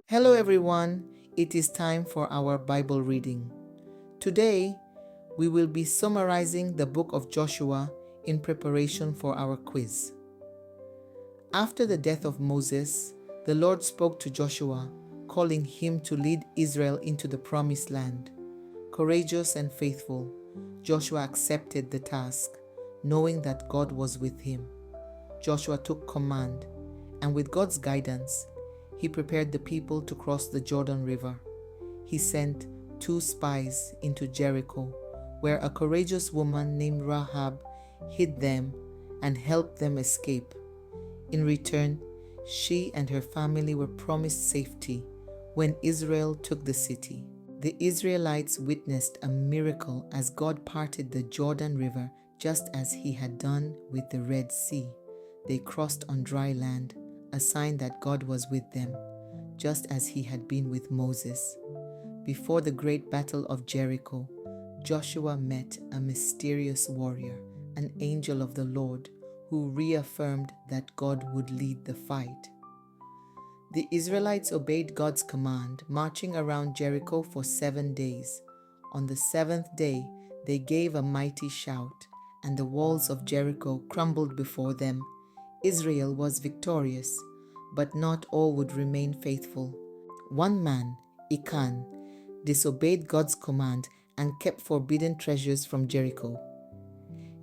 Hello everyone, it is time for our Bible reading. Today, we will be summarizing the book of Joshua in preparation for our quiz. After the death of Moses, the Lord spoke to Joshua, calling him to lead Israel into the promised land. Courageous and faithful, Joshua accepted the task, knowing that God was with him. Joshua took command, and with God's guidance, he prepared the people to cross the Jordan River. He sent 2 spies into Jericho, where a courageous woman named Rahab hid them and helped them escape. In return, she and her family were promised safety when Israel took the city. The Israelites witnessed a miracle as God parted the Jordan River just as he had done with the Red Sea. They crossed on dry land, a sign that God was with them, just as he had been with Moses. Before the great battle of Jericho, Joshua met a mysterious warrior, an angel of the Lord, who reaffirmed that God would lead the fight. The Israelites obeyed God's command, marching around Jericho for 7 days. On the 7th day, they gave a mighty shout, and the walls of Jericho crumbled before them. Israel was victorious, but not all would remain faithful. One man, Achan, disobeyed God's command and kept forbidden treasures from Jericho.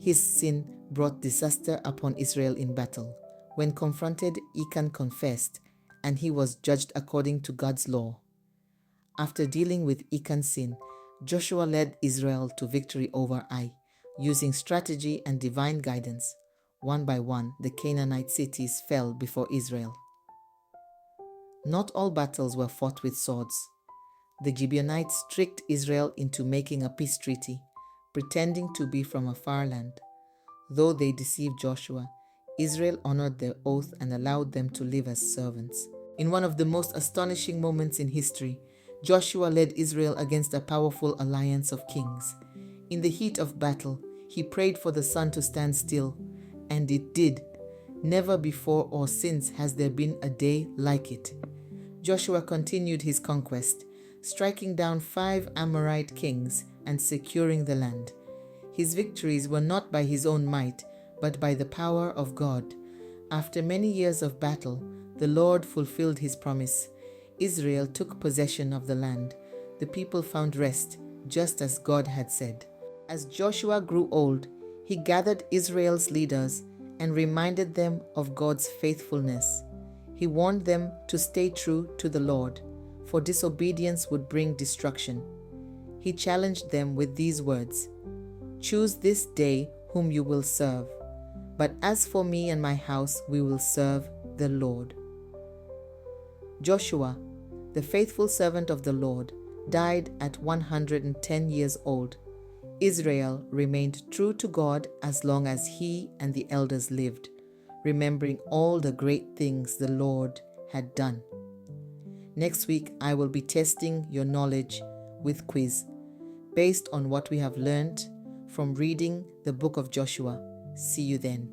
His sin brought disaster upon Israel in battle. When confronted, Achan confessed, and he was judged according to God's law. After dealing with Achan's sin, Joshua led Israel to victory over Ai, using strategy and divine guidance. One by one, the Canaanite cities fell before Israel. Not all battles were fought with swords. The Gibeonites tricked Israel into making a peace treaty, pretending to be from a far land. Though they deceived Joshua, Israel honored their oath and allowed them to live as servants. In one of the most astonishing moments in history, Joshua led Israel against a powerful alliance of kings. In the heat of battle, he prayed for the sun to stand still, and it did. Never before or since has there been a day like it. Joshua continued his conquest, striking down 5 Amorite kings and securing the land. His victories were not by his own might, but by the power of God. After many years of battle, the Lord fulfilled his promise. Israel took possession of the land. The people found rest, just as God had said. As Joshua grew old, he gathered Israel's leaders and reminded them of God's faithfulness. He warned them to stay true to the Lord, for disobedience would bring destruction. He challenged them with these words, "Choose this day whom you will serve, but as for me and my house, we will serve the Lord." Joshua, the faithful servant of the Lord, died at 110 years old. Israel remained true to God as long as he and the elders lived, remembering all the great things the Lord had done. Next week, I will be testing your knowledge with quiz based on what we have learned from reading the book of Joshua. See you then.